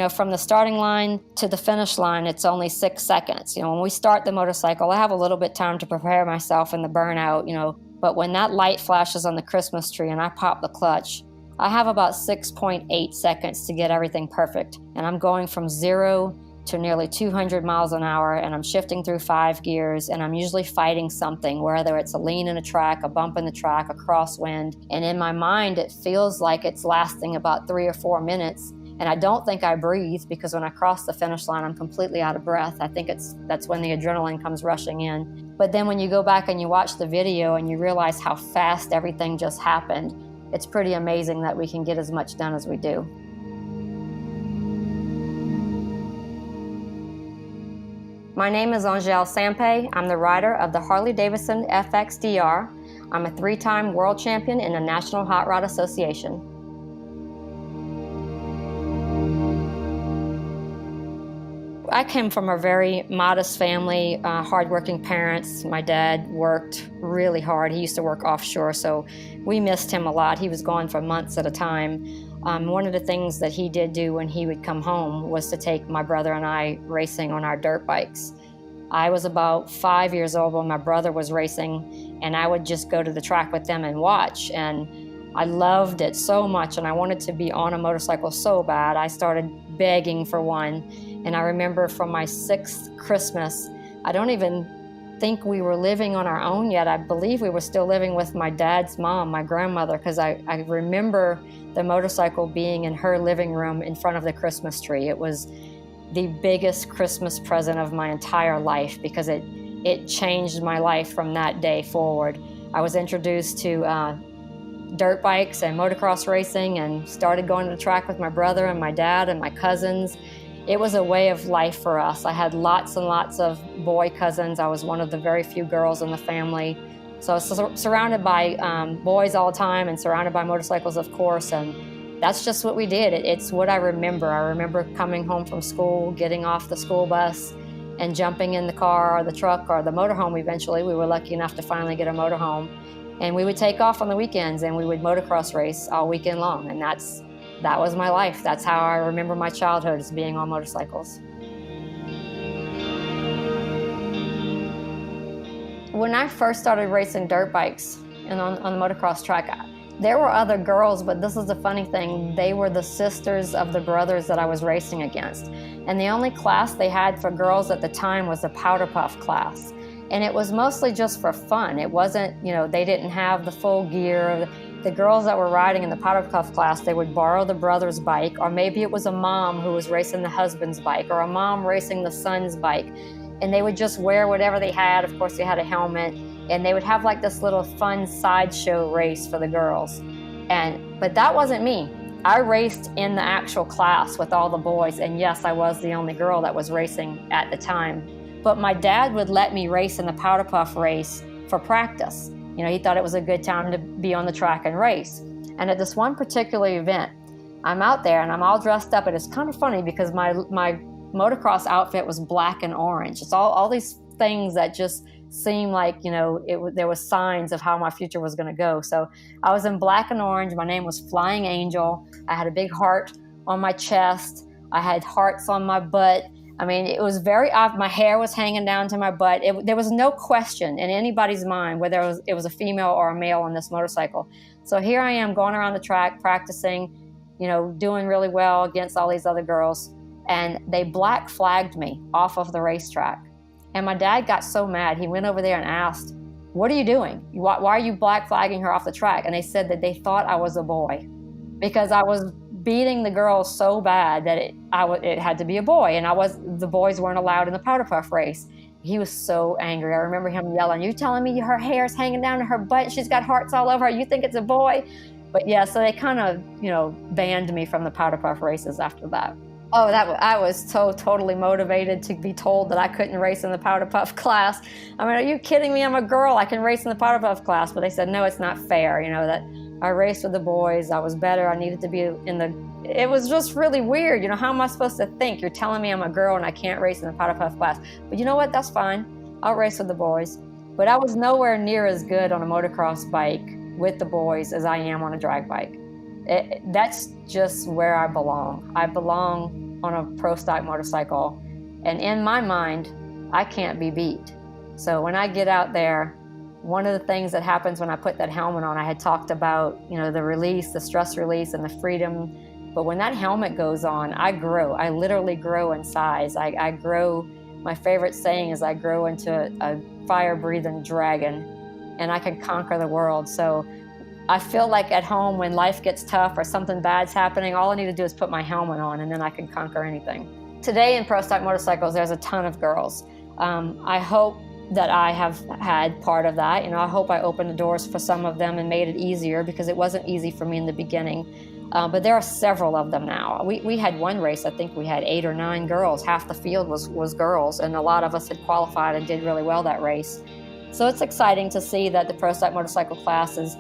from the starting line to the finish line, it's only 6 seconds. When we start the motorcycle, I have a little bit time to prepare myself in the burnout, but when that light flashes on the Christmas tree and I pop the clutch, I have about 6.8 seconds to get everything perfect. And I'm going from 0 to nearly 200 miles an hour, and I'm shifting through 5 gears, and I'm usually fighting something, whether it's a lean in a track, a bump in the track, a crosswind. And in my mind, it feels like it's lasting about 3 or 4 minutes. And I don't think I breathe, because when I cross the finish line, I'm completely out of breath. I think that's when the adrenaline comes rushing in. But then when you go back and you watch the video and you realize how fast everything just happened, it's pretty amazing that we can get as much done as we do. My name is Angelle Sampey. I'm the rider of the Harley-Davidson FXDR. I'm a 3-time world champion in the National Hot Rod Association. I came from a very modest family, hardworking parents. My dad worked really hard. He used to work offshore, so we missed him a lot. He was gone for months at a time. One of the things that he did do when he would come home was to take my brother and I racing on our dirt bikes. I was about 5 years old when my brother was racing, and I would just go to the track with them and watch. And I loved it so much, and I wanted to be on a motorcycle so bad. I started begging for one. And I remember from my 6th Christmas, I don't even think we were living on our own yet. I believe we were still living with my dad's mom, my grandmother, because I remember the motorcycle being in her living room in front of the Christmas tree. It was the biggest Christmas present of my entire life, because it changed my life from that day forward. I was introduced to dirt bikes and motocross racing, and started going to the track with my brother and my dad and my cousins. It was a way of life for us. I had lots and lots of boy cousins. I was one of the very few girls in the family. So I was surrounded by boys all the time, and surrounded by motorcycles, of course, and that's just what we did. It's what I remember. I remember coming home from school, getting off the school bus, and jumping in the car or the truck or the motorhome eventually. We were lucky enough to finally get a motorhome. And we would take off on the weekends, and we would motocross race all weekend long, and that was my life. That's how I remember my childhood, as being on motorcycles. When I first started racing dirt bikes and on the motocross track, there were other girls, but this is the funny thing. They were the sisters of the brothers that I was racing against. And the only class they had for girls at the time was the powder puff class. And it was mostly just for fun. It wasn't, they didn't have the full gear. The girls that were riding in the powder puff class, they would borrow the brother's bike, or maybe it was a mom who was racing the husband's bike, or a mom racing the son's bike. And they would just wear whatever they had. Of course, they had a helmet, and they would have like this little fun sideshow race for the girls. But that wasn't me. I raced in the actual class with all the boys, and yes, I was the only girl that was racing at the time. But my dad would let me race in the powder puff race for practice. He thought it was a good time to be on the track and race. And at this one particular event, I'm out there and I'm all dressed up, and it's kind of funny because my motocross outfit was black and orange. It's all these things that just seem like, there was signs of how my future was going to go. So I was in black and orange. My name was Flying Angel. I had a big heart on my chest. I had hearts on my butt. I mean, it was very odd. My hair was hanging down to my butt. There was no question in anybody's mind whether it was a female or a male on this motorcycle. So here I am going around the track, practicing, doing really well against all these other girls. And they black flagged me off of the racetrack. And my dad got so mad. He went over there and asked, "What are you doing? Why are you black flagging her off the track?" And they said that they thought I was a boy, because I was beating the girls so bad that it had to be a boy, and the boys weren't allowed in the powder puff race. He was so angry. I remember him yelling, "You're telling me her hair's hanging down to her butt and she's got hearts all over her? You think it's a boy?" But yeah, so they kind of, banned me from the powder puff races after that. Oh, I was so totally motivated to be told that I couldn't race in the powder puff class. I mean, are you kidding me? I'm a girl. I can race in the powder puff class. But they said, no, it's not fair, that I raced with the boys. I was better. I needed to be it was just really weird. How am I supposed to think? You're telling me I'm a girl and I can't race in the powder puff class. But you know what? That's fine. I'll race with the boys. But I was nowhere near as good on a motocross bike with the boys as I am on a drag bike. That's just where I belong. I belong on a pro stock motorcycle. And in my mind, I can't be beat. So when I get out there, one of the things that happens when I put that helmet on, I had talked about, the release, the stress release and the freedom. But when that helmet goes on, I grow. I literally grow in size. I grow. My favorite saying is I grow into a fire-breathing dragon, and I can conquer the world. So I feel like at home when life gets tough or something bad's happening, all I need to do is put my helmet on, and then I can conquer anything. Today in pro stock motorcycles, there's a ton of girls. I hope that I have had part of that. I hope I opened the doors for some of them and made it easier, because it wasn't easy for me in the beginning. But there are several of them now. We had one race, I think we had 8 or 9 girls. Half the field was girls, and a lot of us had qualified and did really well that race. So it's exciting to see that the pro stock motorcycle class is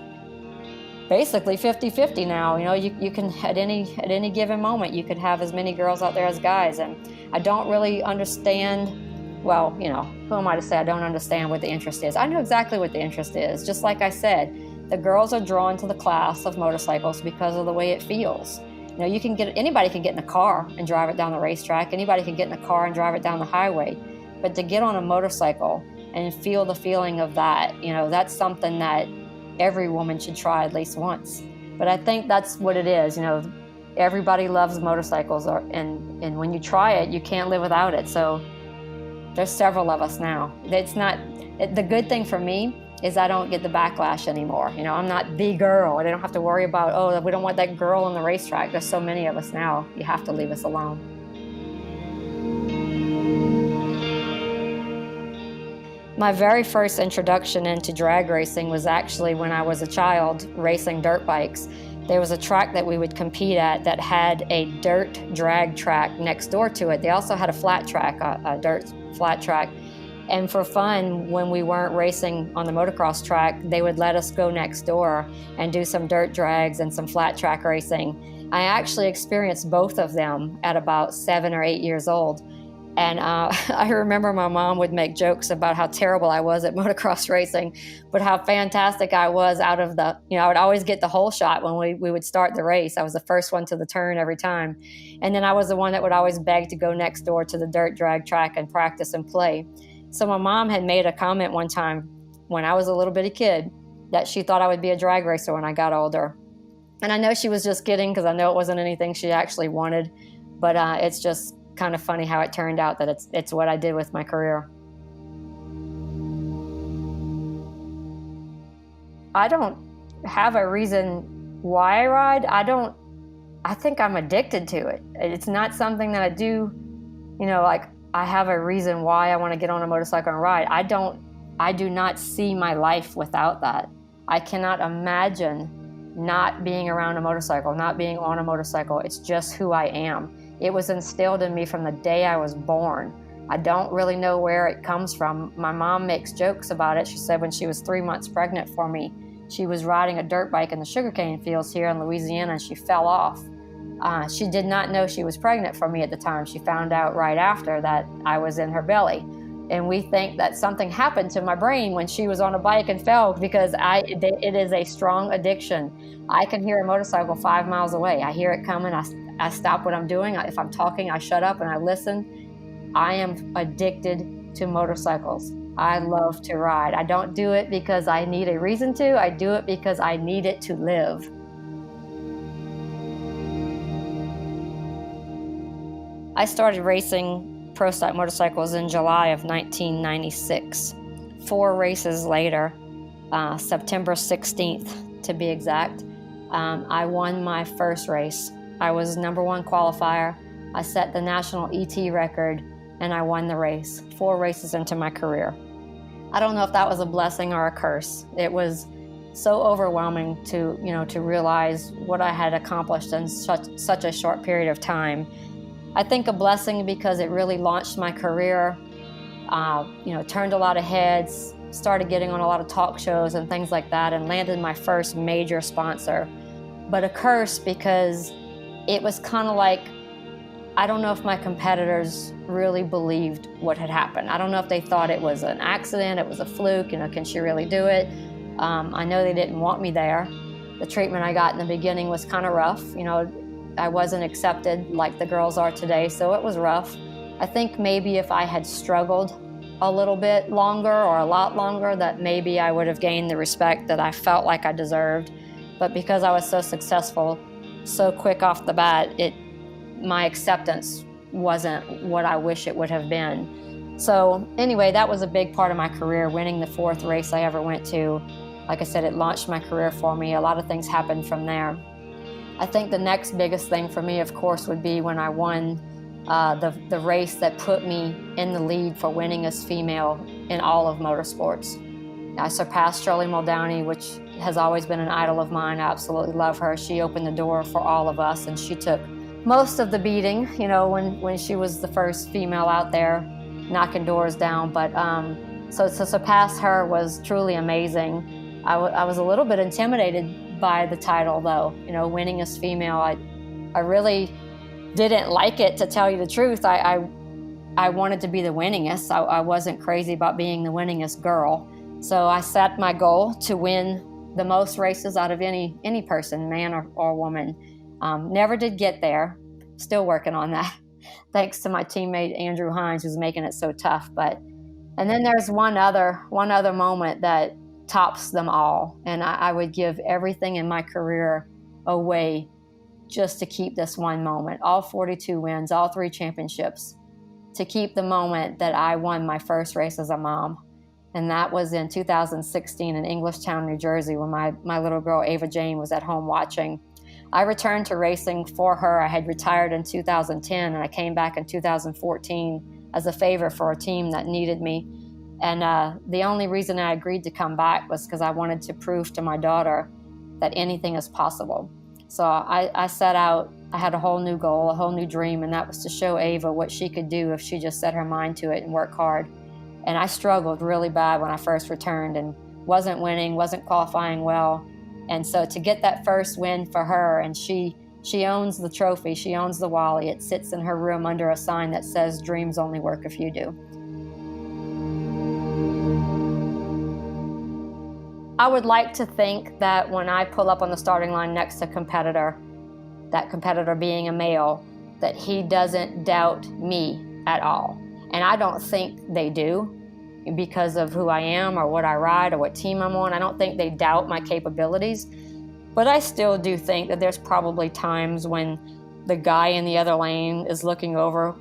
basically 50-50 now. You can, at any given moment, you could have as many girls out there as guys. And I don't really understand, well, who am I to say I don't understand what the interest is? I know exactly what the interest is. Just like I said, the girls are drawn to the class of motorcycles because of the way it feels. Anybody can get in a car and drive it down the racetrack. Anybody can get in a car and drive it down the highway. But to get on a motorcycle and feel the feeling of that, that's something that every woman should try at least once. But I think that's what it is. Everybody loves motorcycles, and when you try it, you can't live without it. So there's several of us now. The good thing for me is I don't get the backlash anymore. I'm not the girl. I don't have to worry about, oh, we don't want that girl on the racetrack. There's so many of us now. You have to leave us alone. My very first introduction into drag racing was actually when I was a child racing dirt bikes. There was a track that we would compete at that had a dirt drag track next door to it. They also had a flat track, a dirt flat track. And for fun, when we weren't racing on the motocross track, they would let us go next door and do some dirt drags and some flat track racing. I actually experienced both of them at about 7 or 8 years old. And I remember my mom would make jokes about how terrible I was at motocross racing, but how fantastic I was out of I would always get the whole shot when we would start the race. I was the first one to the turn every time. And then I was the one that would always beg to go next door to the dirt drag track and practice and play. So my mom had made a comment one time when I was a little bitty kid that she thought I would be a drag racer when I got older. And I know she was just kidding, because I know it wasn't anything she actually wanted, but it's just kind of funny how it turned out that it's what I did with my career. I don't have a reason why I ride. I think I'm addicted to it. It's not something that I do, like I have a reason why I want to get on a motorcycle and ride. I do not see my life without that. I cannot imagine not being around a motorcycle, not being on a motorcycle. It's just who I am. It was instilled in me from the day I was born. I don't really know where it comes from. My mom makes jokes about it. She said when she was 3 months pregnant for me, she was riding a dirt bike in the sugarcane fields here in Louisiana, and she fell off. She did not know she was pregnant for me at the time. She found out right after that I was in her belly. And we think that something happened to my brain when she was on a bike and fell, because it is a strong addiction. I can hear a motorcycle 5 miles away. I hear it coming. I stop what I'm doing. If I'm talking, I shut up and I listen. I am addicted to motorcycles. I love to ride. I don't do it because I need a reason to. I do it because I need it to live. I started racing pro stock motorcycles in July of 1996. 4 races later, September 16th to be exact, I won my first race. I was #1 qualifier. I set the national ET record, and I won the race, 4 races into my career. I don't know if that was a blessing or a curse. It was so overwhelming to realize what I had accomplished in such a short period of time. I think a blessing because it really launched my career, turned a lot of heads, started getting on a lot of talk shows and things like that, and landed my first major sponsor. But a curse because it was kind of like, I don't know if my competitors really believed what had happened. I don't know if they thought it was an accident, it was a fluke, can she really do it? I know they didn't want me there. The treatment I got in the beginning was kind of rough. I wasn't accepted like the girls are today, so it was rough. I think maybe if I had struggled a little bit longer or a lot longer, that maybe I would have gained the respect that I felt like I deserved. But because I was so successful so quick off the bat, my acceptance wasn't what I wish it would have been. So anyway, that was a big part of my career, winning the 4th race I ever went to. Like I said, it launched my career for me. A lot of things happened from there. I think the next biggest thing for me, of course, would be when I won the race that put me in the lead for winningest female in all of motorsports. I surpassed Shirley Muldowney, which has always been an idol of mine. I absolutely love her. She opened the door for all of us, and she took most of the beating, you know, when she was the first female out there knocking doors down. But so to surpass her was truly amazing. I was a little bit intimidated by the title, though. You know, winningest female, I really didn't like it, to tell you the truth. I wanted to be the winningest. I wasn't crazy about being the winningest girl. So I set my goal to win the most races out of any person, man or woman. Never did get there. Still working on that. Thanks to my teammate Andrew Hines, who's making it so tough. And then there's one other moment that tops them all, and I would give everything in my career away just to keep this one moment. All 42 wins, all 3 championships, to keep the moment that I won my first race as a mom. And that was in 2016 in Englishtown, New Jersey, when my little girl, Ava Jane, was at home watching. I returned to racing for her. I had retired in 2010, and I came back in 2014 as a favor for a team that needed me. And the only reason I agreed to come back was because I wanted to prove to my daughter that anything is possible. So I set out. I had a whole new goal, a whole new dream, and that was to show Ava what she could do if she just set her mind to it and worked hard. And I struggled really bad when I first returned and wasn't winning, wasn't qualifying well. And so to get that first win for her, and she owns the trophy, she owns the Wally. It sits in her room under a sign that says, "Dreams only work if you do." I would like to think that when I pull up on the starting line next to a competitor, that competitor being a male, that he doesn't doubt me at all. And I don't think they do, because of who I am or what I ride or what team I'm on. I don't think they doubt my capabilities. But I still do think that there's probably times when the guy in the other lane is looking over,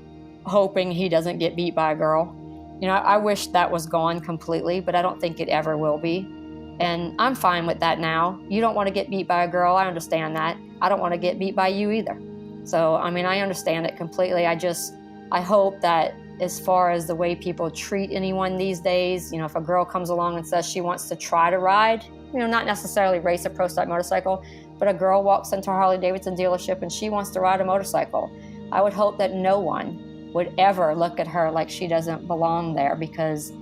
hoping he doesn't get beat by a girl. You know, I wish that was gone completely, but I don't think it ever will be. And I'm fine with that now. You don't want to get beat by a girl, I understand that. I don't want to get beat by you either. So, I mean, I understand it completely. I hope that as far as the way people treat anyone these days, you know, if a girl comes along and says she wants to try to ride, you know, not necessarily race a pro-stock motorcycle, but a girl walks into a Harley-Davidson dealership and she wants to ride a motorcycle, I would hope that no one would ever look at her like she doesn't belong there, because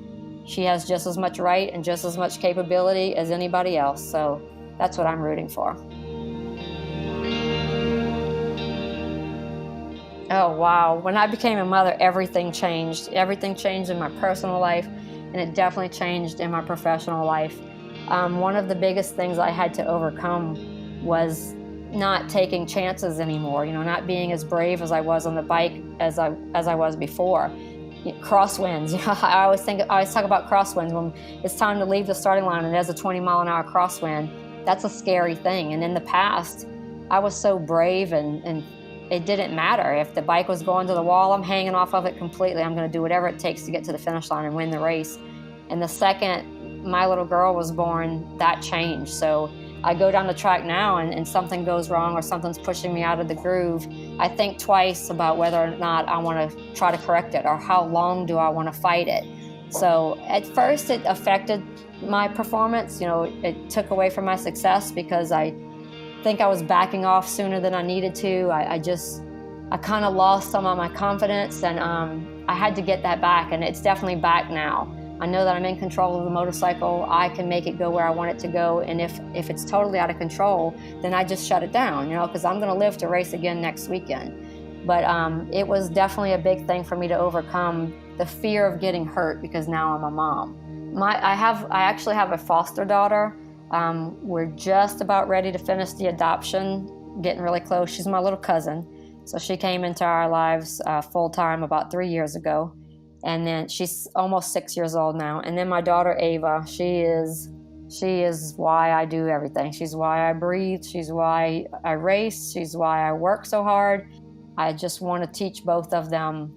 she has just as much right and just as much capability as anybody else. So that's what I'm rooting for. Oh, wow. When I became a mother, everything changed. Everything changed in my personal life, and it definitely changed in my professional life. One of the biggest things I had to overcome was not taking chances anymore, you know, not being as brave as I was on the bike as I was before. Crosswinds, you know, I always talk about crosswinds. When it's time to leave the starting line and there's a 20-mile-an-hour crosswind, that's a scary thing. And in the past, I was so brave, and it didn't matter. If the bike was going to the wall, I'm hanging off of it completely. I'm going to do whatever it takes to get to the finish line and win the race. And the second my little girl was born, that changed. So I go down the track now and something goes wrong or something's pushing me out of the groove, I think twice about whether or not I want to try to correct it or how long do I want to fight it. So at first it affected my performance. You know, it took away from my success because I think I was backing off sooner than I needed to. I kind of lost some of my confidence, and I had to get that back, and it's definitely back now. I know that I'm in control of the motorcycle. I can make it go where I want it to go, and if it's totally out of control, then I just shut it down, you know, because I'm going to live to race again next weekend. But it was definitely a big thing for me to overcome the fear of getting hurt, because now I'm a mom. I actually have a foster daughter. We're just about ready to finish the adoption getting really close. She's my little cousin. So she came into our lives full-time about 3 years ago. And then she's almost 6 years old now. And then my daughter, Ava, she is why I do everything. She's why I breathe. She's why I race. She's why I work so hard. I just want to teach both of them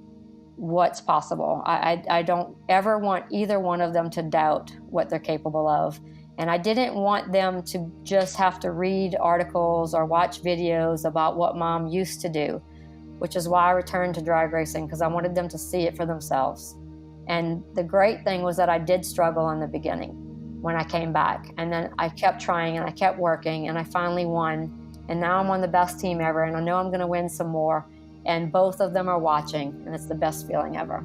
what's possible. I don't ever want either one of them to doubt what they're capable of. And I didn't want them to just have to read articles or watch videos about what Mom used to do, which is why I returned to drag racing, because I wanted them to see it for themselves. And the great thing was that I did struggle in the beginning when I came back. And then I kept trying and I kept working and I finally won. And now I'm on the best team ever, and I know I'm going to win some more. And both of them are watching, and it's the best feeling ever.